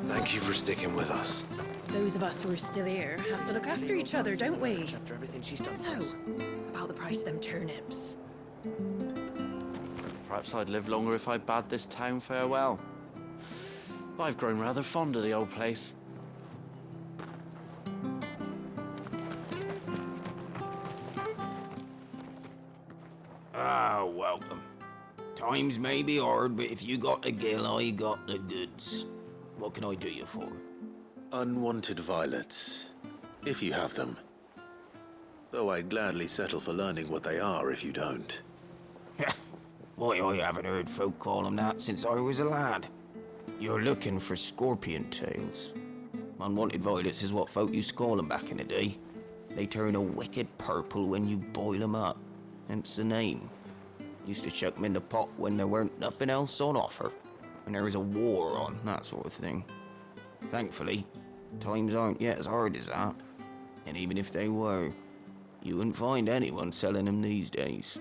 Thank you for sticking with us. Those of us who are still here have to look after each other, don't we? After everything she's done So, about the price of them turnips. Perhaps I'd live longer if I bade this town farewell. But I've grown rather fond of the old place. Ah, welcome. Times may be hard, but if you got the gill, I got the goods. What can I do you for? Unwanted violets, if you have them. Though I'd gladly settle for learning what they are if you don't. Why, I haven't heard folk call them that since I was a lad. You're looking for scorpion tails. Unwanted violets is what folk used to call them back in the day. They turn a wicked purple when you boil them up. Hence the name. Used to chuck them in the pot when there weren't nothing else on offer. When there was a war on, that sort of thing. Thankfully, times aren't yet as hard as that. And even if they were, you wouldn't find anyone selling them these days.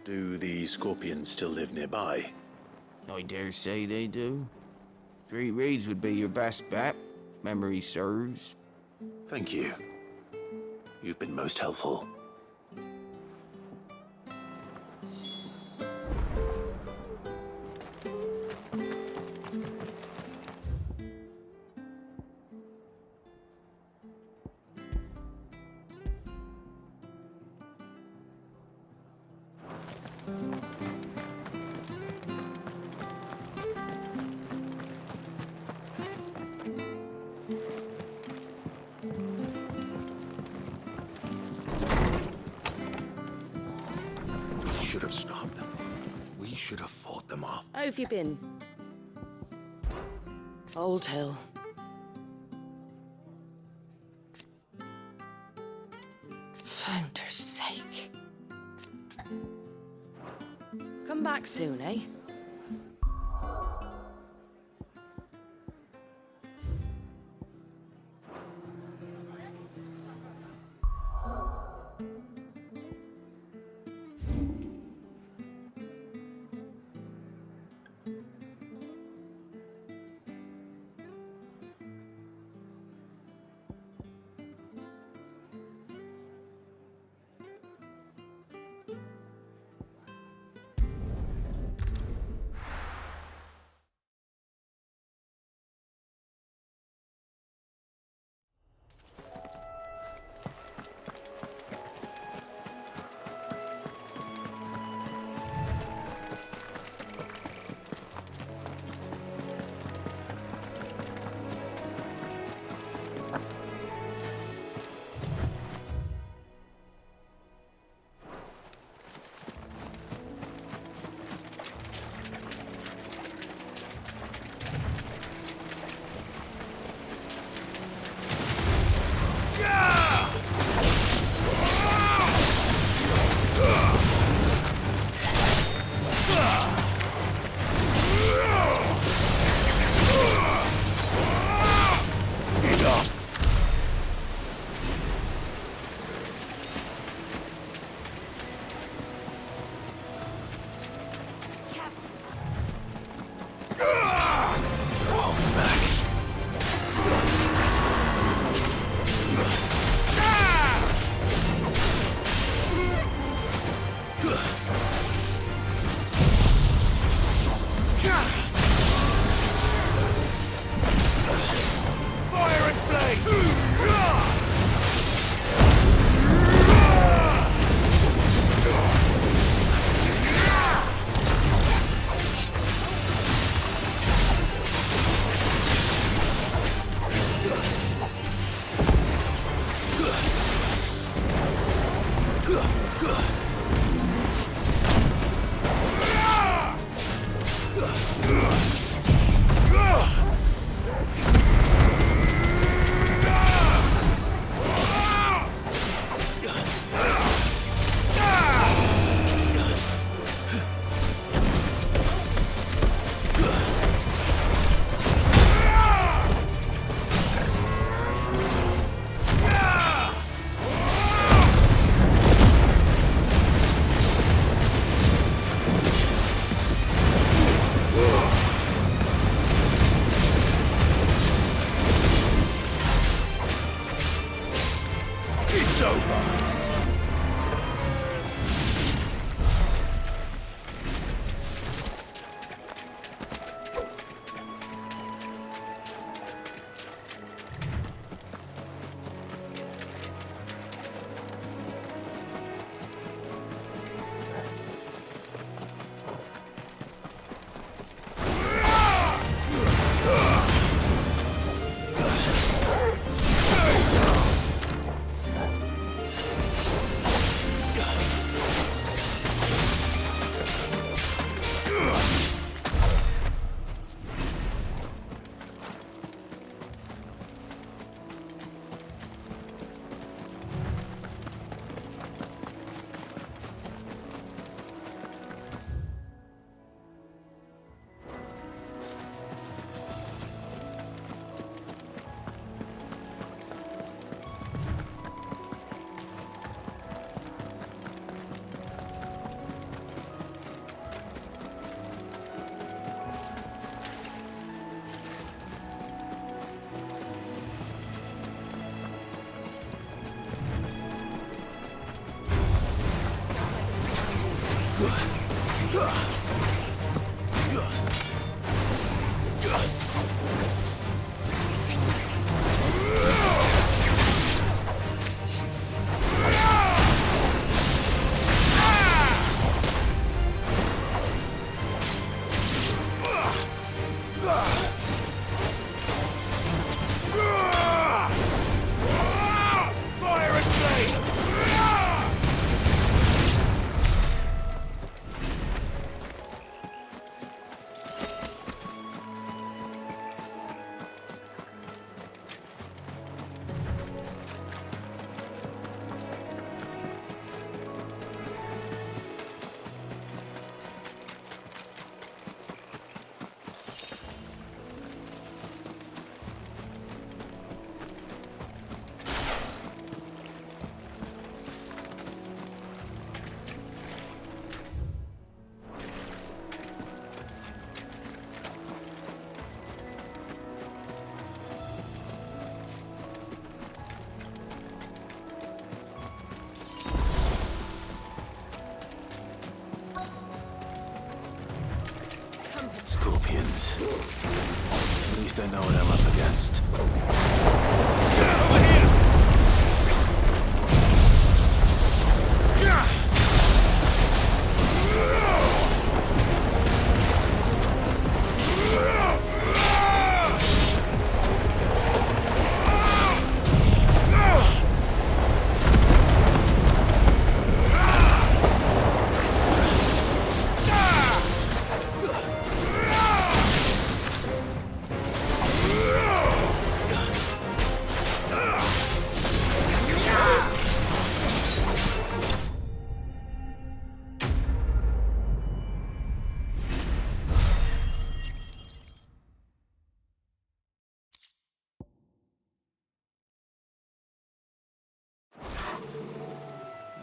Do the scorpions still live nearby? I dare say they do. 3 reeds would be your best bet, if memory serves. Thank you. You've been most helpful. We should have stopped them. We should have fought them off. How have you been? Old Hill. Founder's sake. Come back soon, eh? Scorpions. At least I know what I'm up against.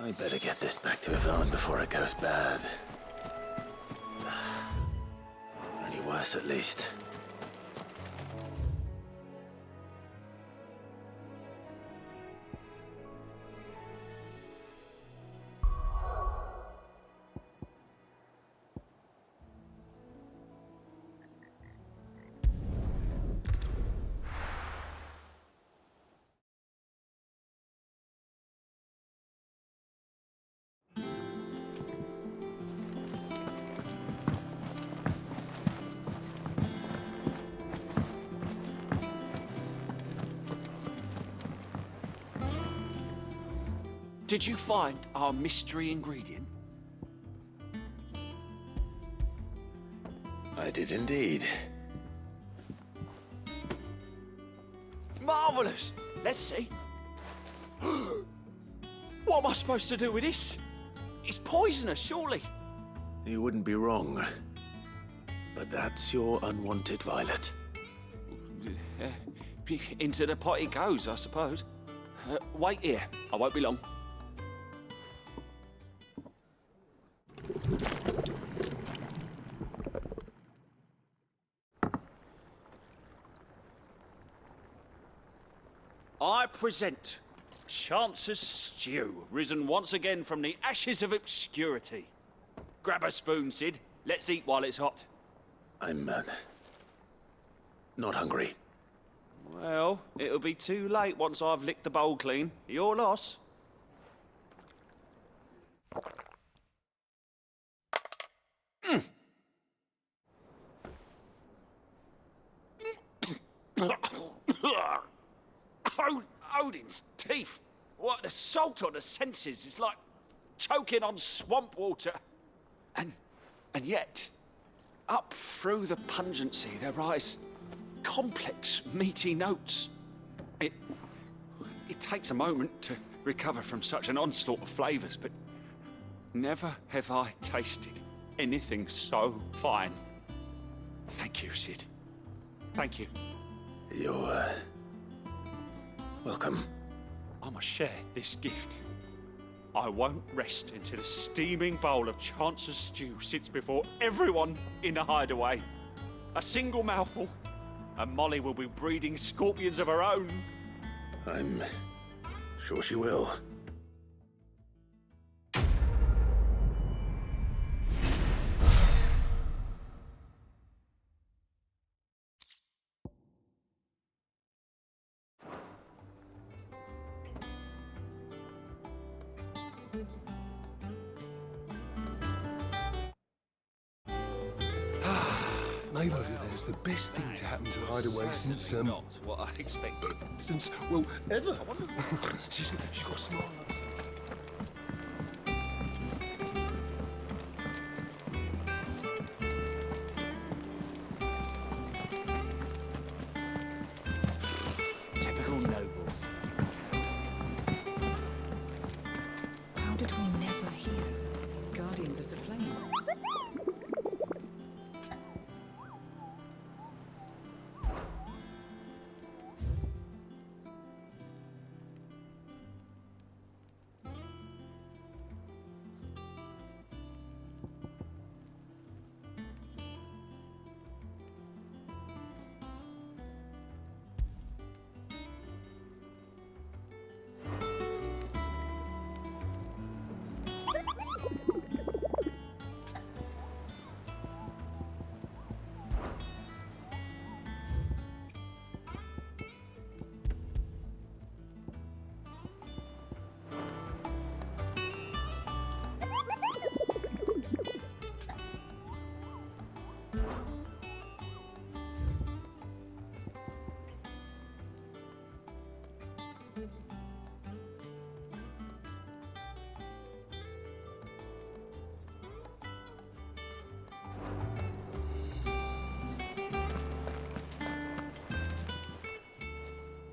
I better get this back to Yvonne before it goes bad. Any worse, at least. Did you find our mystery ingredient? I did indeed. Marvellous! Let's see. What am I supposed to do with this? It's poisonous, surely. You wouldn't be wrong. But that's your unwanted violet. Into the pot it goes, I suppose. Wait here. I won't be long. I present Chance's Stew, risen once again from the ashes of obscurity. Grab a spoon, Sid. Let's eat while it's hot. I'm, not hungry. Well, it'll be too late once I've licked the bowl clean. Your loss. Odin's teeth. What, the salt on the senses is like choking on swamp water. And yet, up through the pungency there rise complex, meaty notes. It takes a moment to recover from such an onslaught of flavours, but never have I tasted anything so fine. Thank you, Sid. Thank you. You're, welcome. I must share this gift. I won't rest until a steaming bowl of Chance's Stew sits before everyone in the hideaway. A single mouthful, and Molly will be breeding scorpions of her own. I'm sure she will. Maeve over there's the best thing to happen to Hideaway since, Not what I expected. well, ever. she's got a smile like that. Typical nobles. How did we never hear about these Guardians of the Flame?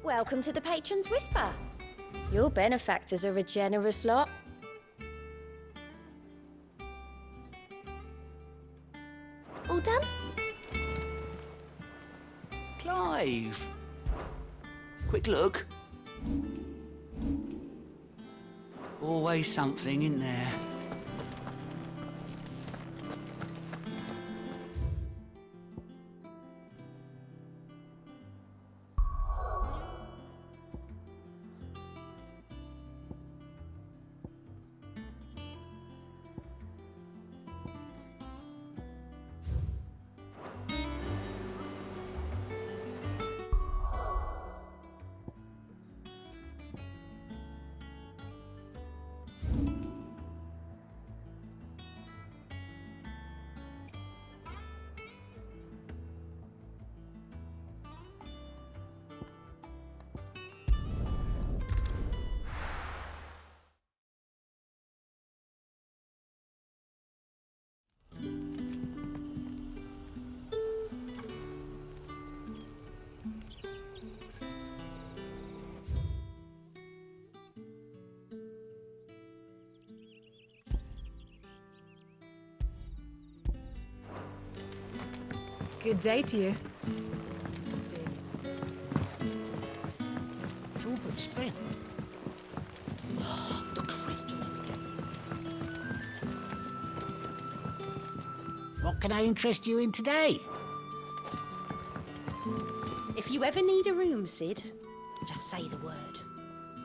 Welcome to the Patron's Whisper. Your benefactors are a generous lot. All done? Clive! Quick look. Always something in there. Good day to you. It's all but spent. The crystals we get. What can I interest you in today? If you ever need a room, Sid, just say the word.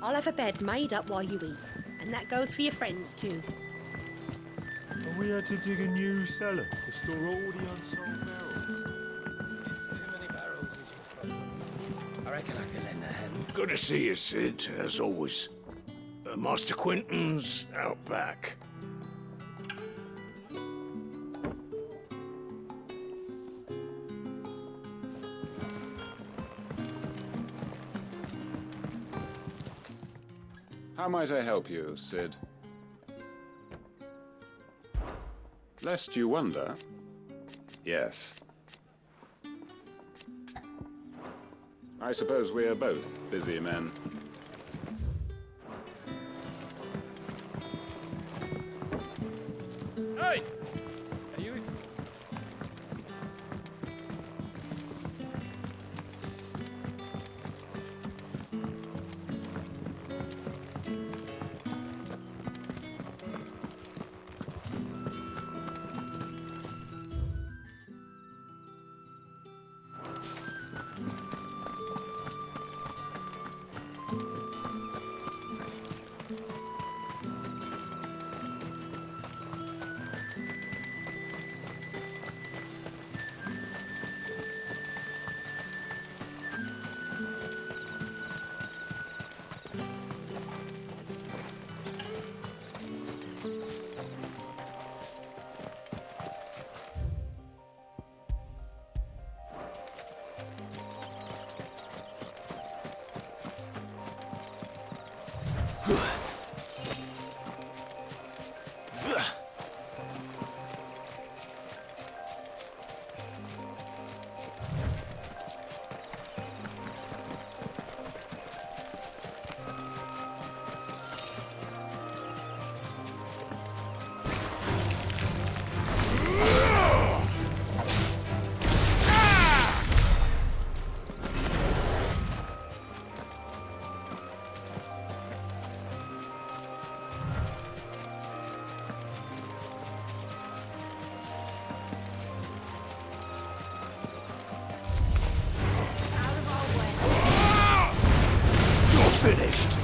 I'll have a bed made up while you eat. And that goes for your friends, too. And we had to dig a new cellar to store all the unsold barrels. Too many barrels is your problem. I reckon I could lend a hand. Good to see you, Sid, as always. Master Quentin's out back. How might I help you, Sid? Lest you wonder, yes. I suppose we are both busy men. Hey! Are you... Finished.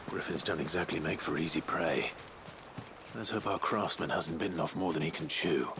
Griffins don't exactly make for easy prey. Let's hope our craftsman hasn't bitten off more than he can chew.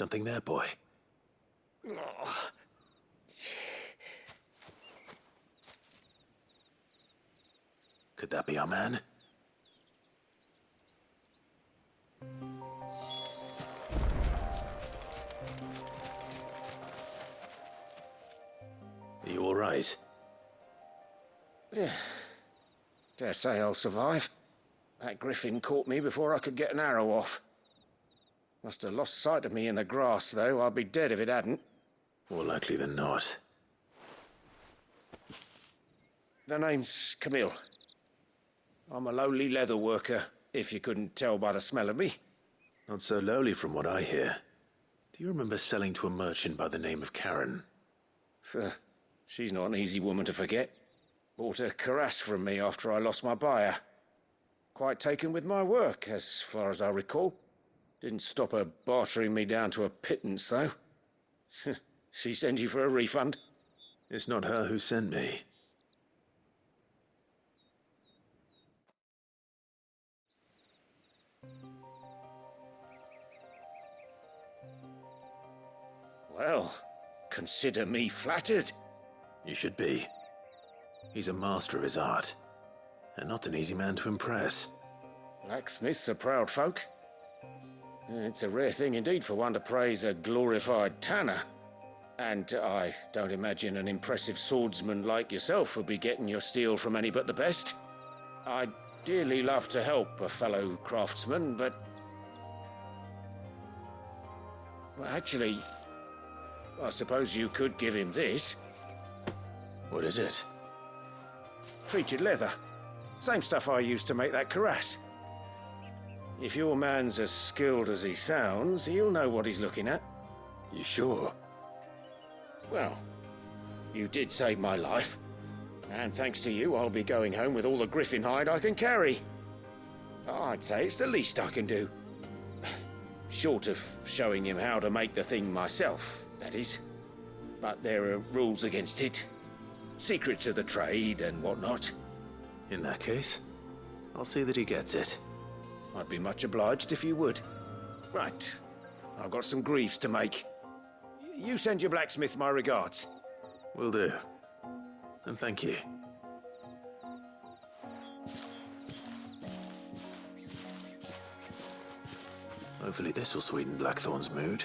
Something there, boy. Could that be our man? Are you all right? Dare say I'll survive. That griffin caught me before I could get an arrow off. Must have lost sight of me in the grass, though. I'd be dead if it hadn't. More likely than not. The name's Camille. I'm a lowly leather worker, if you couldn't tell by the smell of me. Not so lowly from what I hear. Do you remember selling to a merchant by the name of Karen? She's not an easy woman to forget. Bought a cuirass from me after I lost my buyer. Quite taken with my work, as far as I recall. Didn't stop her bartering me down to a pittance, though. She sent you for a refund? It's not her who sent me. Well, consider me flattered. You should be. He's a master of his art, and not an easy man to impress. Blacksmiths are proud folk. It's a rare thing indeed for one to praise a glorified tanner. And I don't imagine an impressive swordsman like yourself would be getting your steel from any but the best. I'd dearly love to help a fellow craftsman, but... Well, actually, I suppose you could give him this. What is it? Treated leather. Same stuff I used to make that cuirass. If your man's as skilled as he sounds, he'll know what he's looking at. You sure? Well, you did save my life. And thanks to you, I'll be going home with all the griffin hide I can carry. I'd say it's the least I can do. Short of showing him how to make the thing myself, that is. But there are rules against it. Secrets of the trade and whatnot. In that case, I'll see that he gets it. I'd be much obliged if you would. Right. I've got some greaves to make. You send your blacksmith my regards. Will do. And thank you. Hopefully this will sweeten Blackthorn's mood.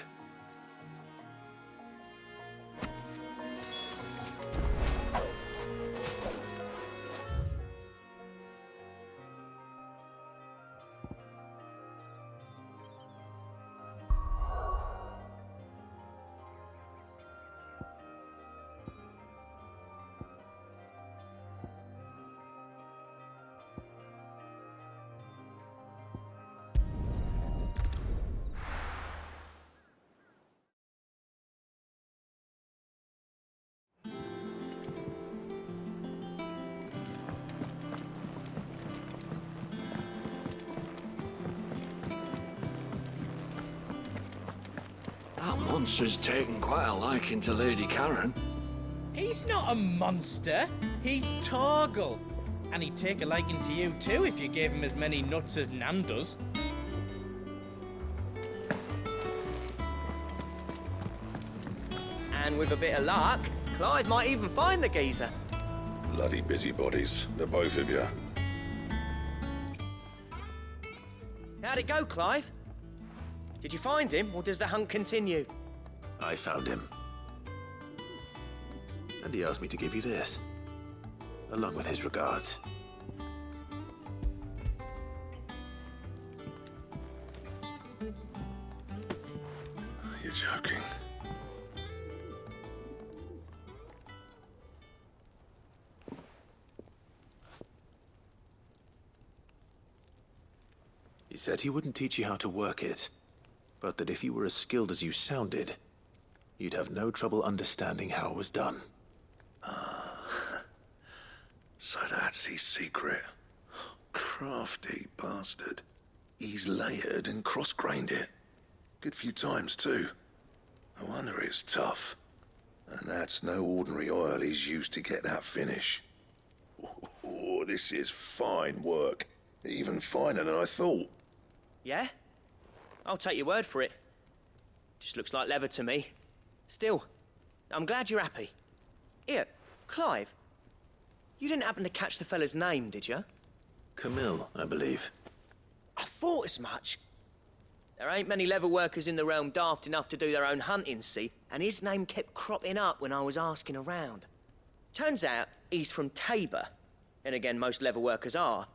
That monster's taken quite a liking to Lady Karen. He's not a monster. He's Torgal. And he'd take a liking to you too if you gave him as many nuts as Nan does. And with a bit of luck, Clive might even find the geezer. Bloody busybodies, the both of you. How'd it go, Clive? Did you find him, or does the hunt continue? I found him. And he asked me to give you this, along with his regards. You're joking. He said he wouldn't teach you how to work it, but that if you were as skilled as you sounded, you'd have no trouble understanding how it was done. So that's his secret. Crafty bastard. He's layered and cross-grained it. Good few times, too. No wonder it's tough. And that's no ordinary oil he's used to get that finish. Oh, this is fine work. Even finer than I thought. Yeah? I'll take your word for it. Just looks like leather to me. Still, I'm glad you're happy. Here, Clive. You didn't happen to catch the fella's name, did you? Camille, I believe. I thought as much. There ain't many leather workers in the realm daft enough to do their own hunting, see? And his name kept cropping up when I was asking around. Turns out he's from Tabor. And again, most leather workers are.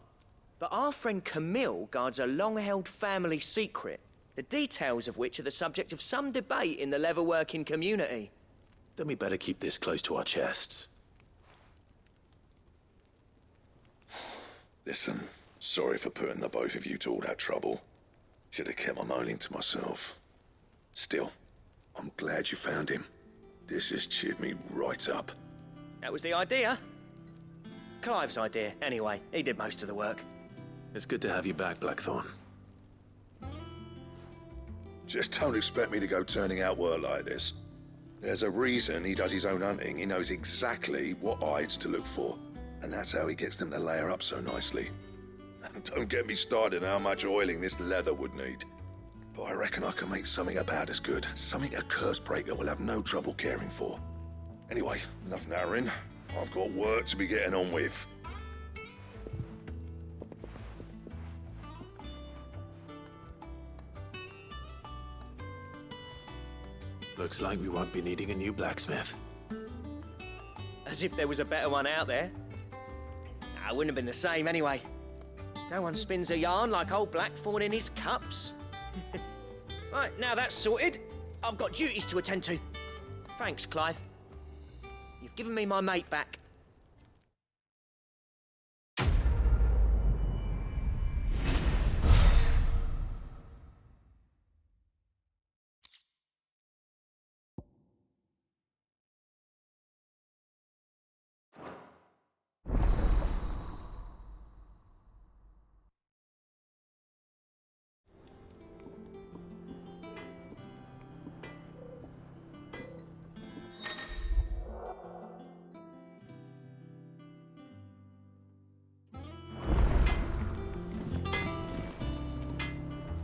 But our friend Camille guards a long-held family secret, the details of which are the subject of some debate in the leather-working community. Then we better keep this close to our chests. Listen, sorry for putting the both of you to all that trouble. Should have kept my moaning to myself. Still, I'm glad you found him. This has cheered me right up. That was the idea. Clive's idea, anyway. He did most of the work. It's good to have you back, Blackthorn. Just don't expect me to go turning out work like this. There's a reason he does his own hunting. He knows exactly what hides to look for. And that's how he gets them to layer up so nicely. And don't get me started on how much oiling this leather would need. But I reckon I can make something about as good. Something a Cursebreaker will have no trouble caring for. Anyway, enough narrowing. I've got work to be getting on with. Looks like we won't be needing a new blacksmith. As if there was a better one out there. It wouldn't have been the same anyway. No one spins a yarn like old Blackthorn in his cups. Right, now that's sorted, I've got duties to attend to. Thanks, Clive. You've given me my mate back.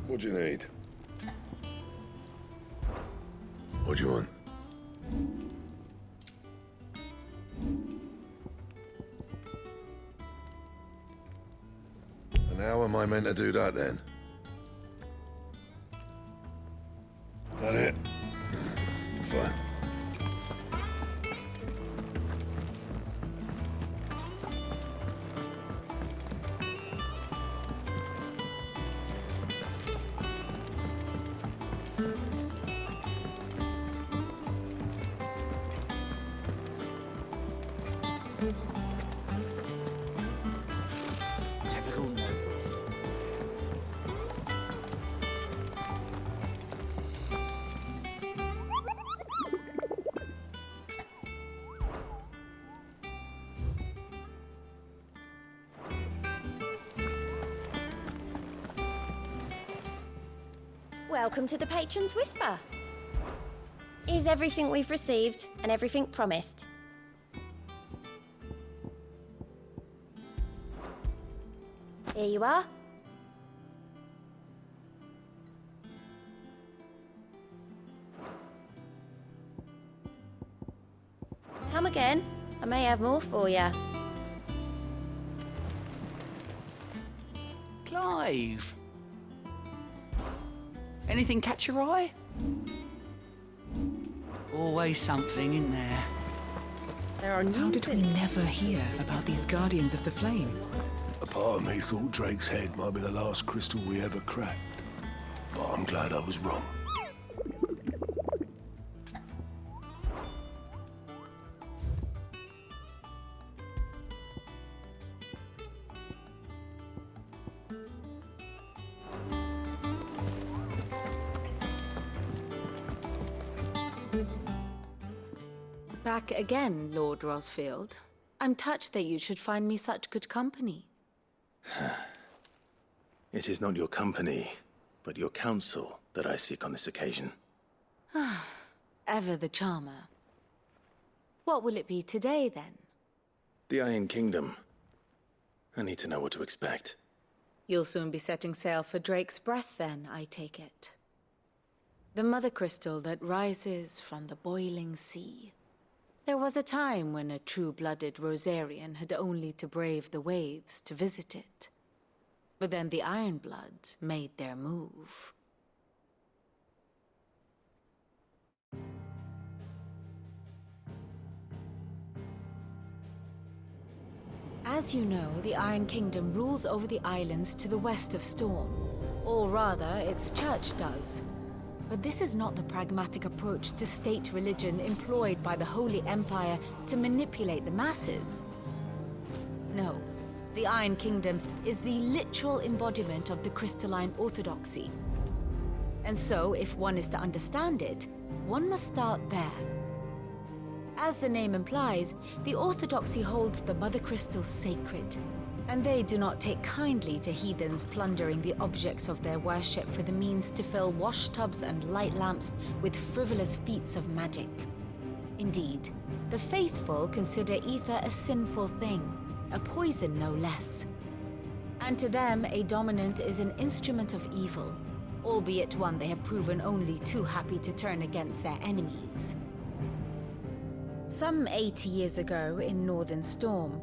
What do you need? What do you want? And how am I meant to do that then? That it? Fine. Typical nobles. Welcome to the Patron's Whisper. Is everything we've received and everything promised? Here you are. Come again. I may have more for you. Clive. Anything catch your eye? Always something in there. There are How did we never hear about these Guardians of the Flame? A part of me thought Drake's head might be the last crystal we ever cracked. But I'm glad I was wrong. Back again, Lord Rosfield. I'm touched that you should find me such good company. It is not your company, but your counsel that I seek on this occasion. Ever the charmer. What will it be today, then? The Iron Kingdom. I need to know what to expect. You'll soon be setting sail for Drake's Breath, then, I take it. The mother crystal that rises from the boiling sea. There was a time when a true-blooded Rosarian had only to brave the waves to visit it. But then the Ironblood made their move. As you know, the Iron Kingdom rules over the islands to the west of Storm. Or rather, its church does. But this is not the pragmatic approach to state religion employed by the Holy Empire to manipulate the masses. No, the Iron Kingdom is the literal embodiment of the crystalline orthodoxy. And so, if one is to understand it, one must start there. As the name implies, the orthodoxy holds the mother crystal sacred, and they do not take kindly to heathens plundering the objects of their worship for the means to fill washtubs and light lamps with frivolous feats of magic. Indeed, the faithful consider ether a sinful thing, a poison no less. And to them, a dominant is an instrument of evil, albeit one they have proven only too happy to turn against their enemies. Some 80 years ago, in Northern Storm,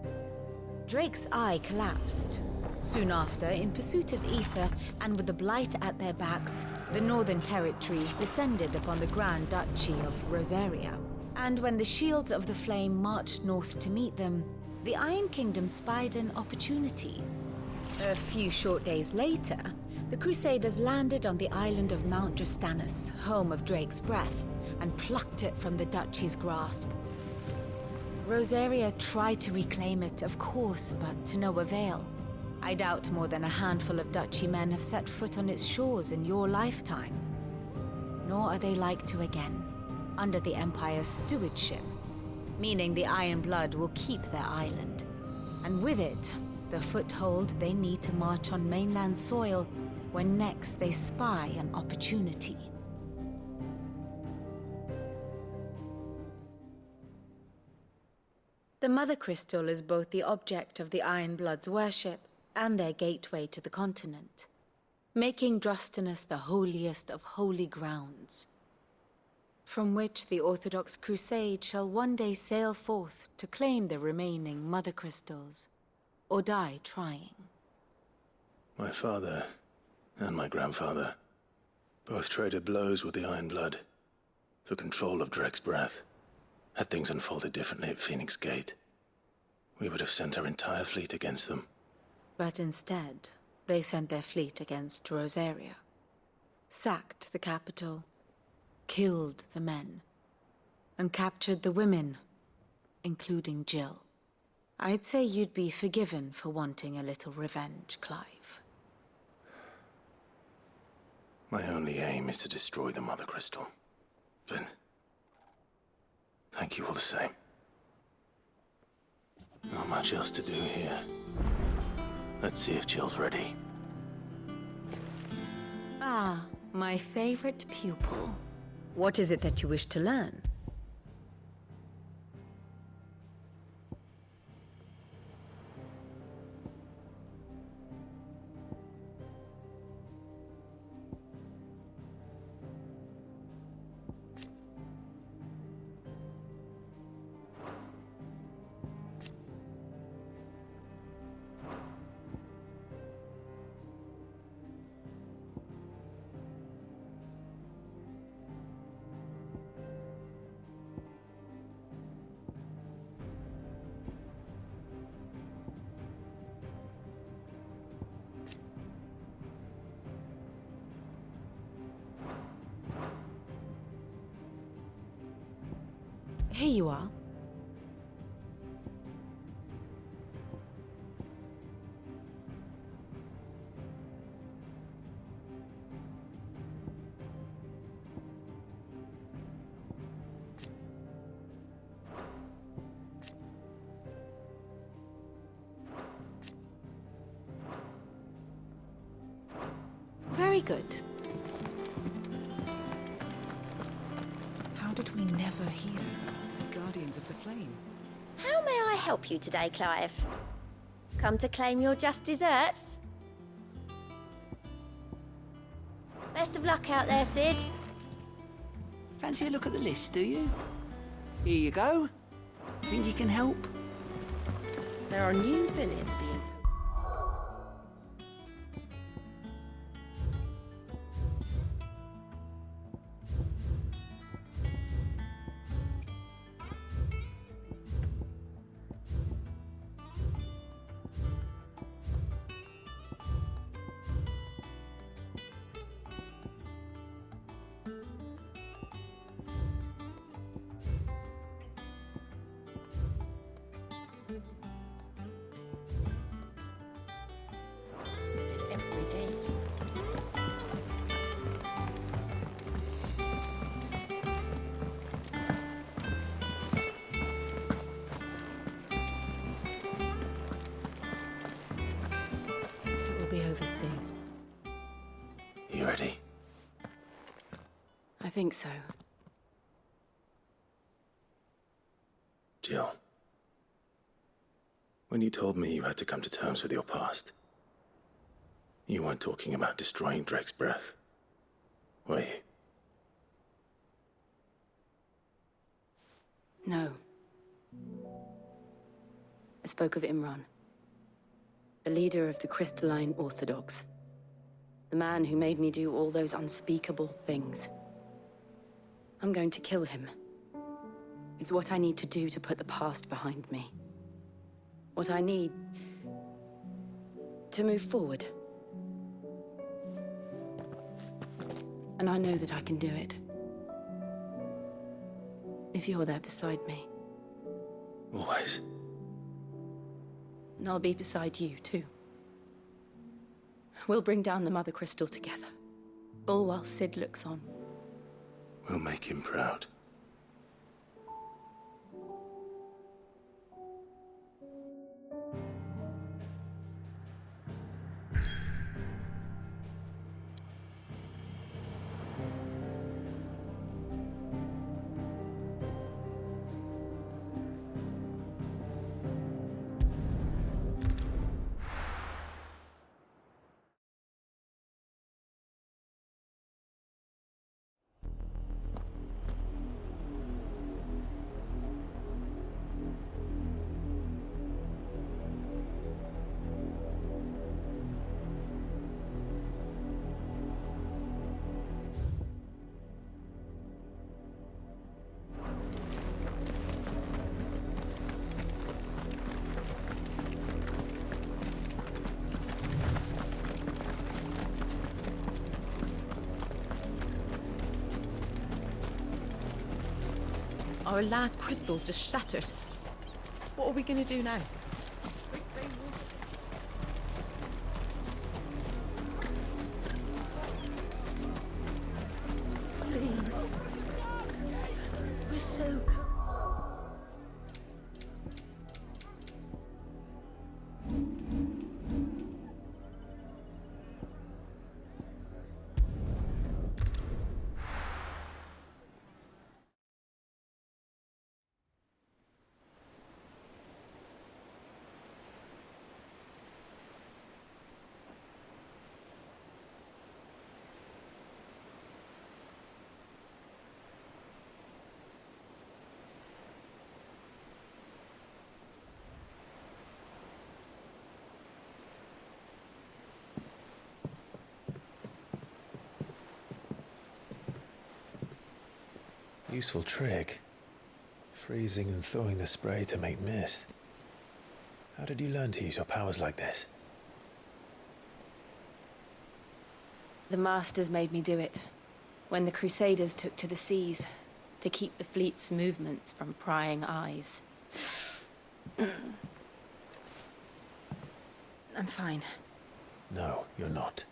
Drake's eye collapsed. Soon after, in pursuit of ether and with the blight at their backs, the Northern Territories descended upon the Grand Duchy of Rosaria. And when the Shields of the Flame marched north to meet them, the Iron Kingdom spied an opportunity. A few short days later, the Crusaders landed on the island of Mount Drastanus, home of Drake's breath, and plucked it from the duchy's grasp. Rosaria tried to reclaim it, of course, but to no avail. I doubt more than a handful of duchy men have set foot on its shores in your lifetime. Nor are they like to again, under the Empire's stewardship, meaning the Iron Blood will keep their island, and with it, the foothold they need to march on mainland soil when next they spy an opportunity. The Mother Crystal is both the object of the Iron Blood's worship and their gateway to the continent, making Drastanus the holiest of holy grounds, from which the Orthodox Crusade shall one day sail forth to claim the remaining Mother Crystals, or die trying. My father and my grandfather both traded blows with the Iron Blood for control of Drake's breath. Had things unfolded differently at Phoenix Gate, we would have sent our entire fleet against them. But instead, they sent their fleet against Rosaria, sacked the capital, killed the men, and captured the women, including Jill. I'd say you'd be forgiven for wanting a little revenge, Clive. My only aim is to destroy the Mother Crystal. But thank you all the same. Not much else to do here. Let's see if Jill's ready. Ah, my favorite pupil. What is it that you wish to learn? Here you are. Very good. How did we never hear about these Guardians of the Flame? How may I help you today, Clive? Come to claim your just desserts? Best of luck out there, Sid. Fancy a look at the list, do you? Here you go. Think you can help? There are new billiards being. Every day. It will be over soon. You ready? I think so. Jill. When you told me you had to come to terms with your past, you weren't talking about destroying Drake's breath, were you? No. I spoke of Imran, the leader of the Crystalline Orthodox. The man who made me do all those unspeakable things. I'm going to kill him. It's what I need to do to put the past behind me. What I need to move forward. And I know that I can do it. If you're there beside me. Always. And I'll be beside you, too. We'll bring down the Mother Crystal together. All while Sid looks on. We'll make him proud. Our last crystal just shattered. What are we gonna do now? Please. We're so. Useful trick. Freezing and thawing the spray to make mist. How did you learn to use your powers like this? The Masters made me do it. When the Crusaders took to the seas, to keep the fleet's movements from prying eyes. I'm fine. No, you're not.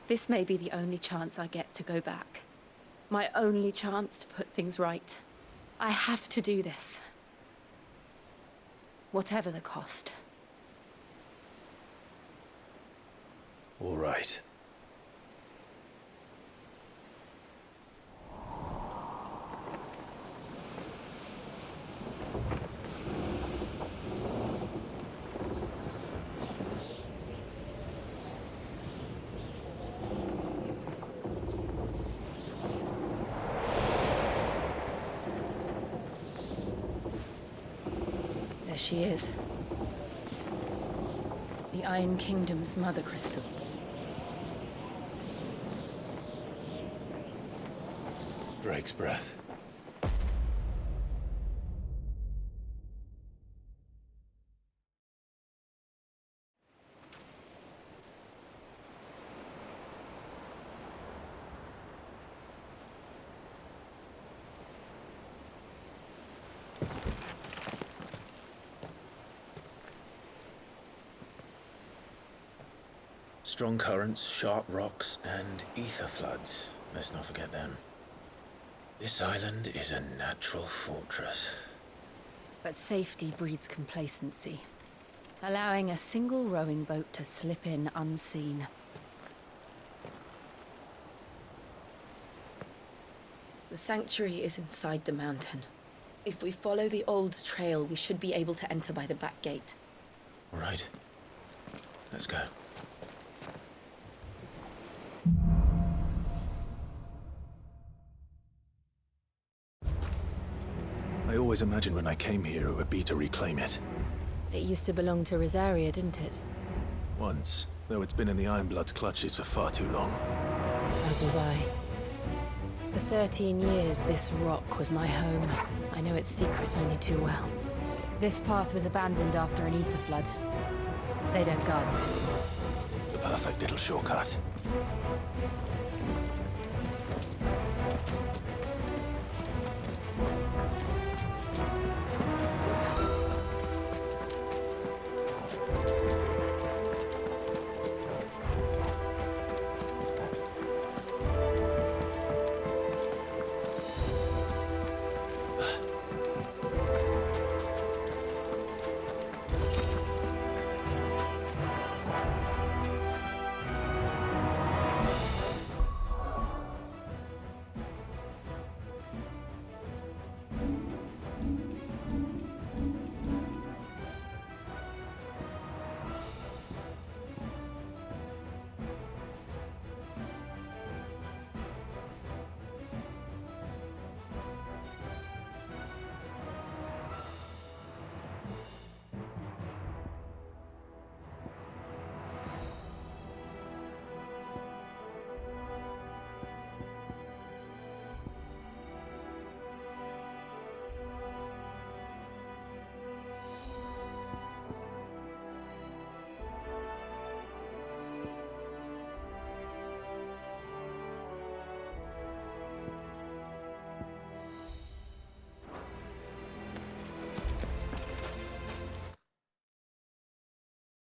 This may be the only chance I get to go back. My only chance to put things right. I have to do this. Whatever the cost. All right. she is. The Iron Kingdom's mother crystal. Drake's breath. Strong currents, sharp rocks, and ether floods. Let's not forget them. This island is a natural fortress. But safety breeds complacency, allowing a single rowing boat to slip in unseen. The sanctuary is inside the mountain. If we follow the old trail, we should be able to enter by the back gate. All right. Let's go. I always imagined when I came here it would be to reclaim it. It used to belong to Rosaria, didn't it? Once, though it's been in the Ironblood's clutches for far too long. As was I. For 13 years, this rock was my home. I know its secrets only too well. This path was abandoned after an ether flood. They don't guard it anymore. The perfect little shortcut.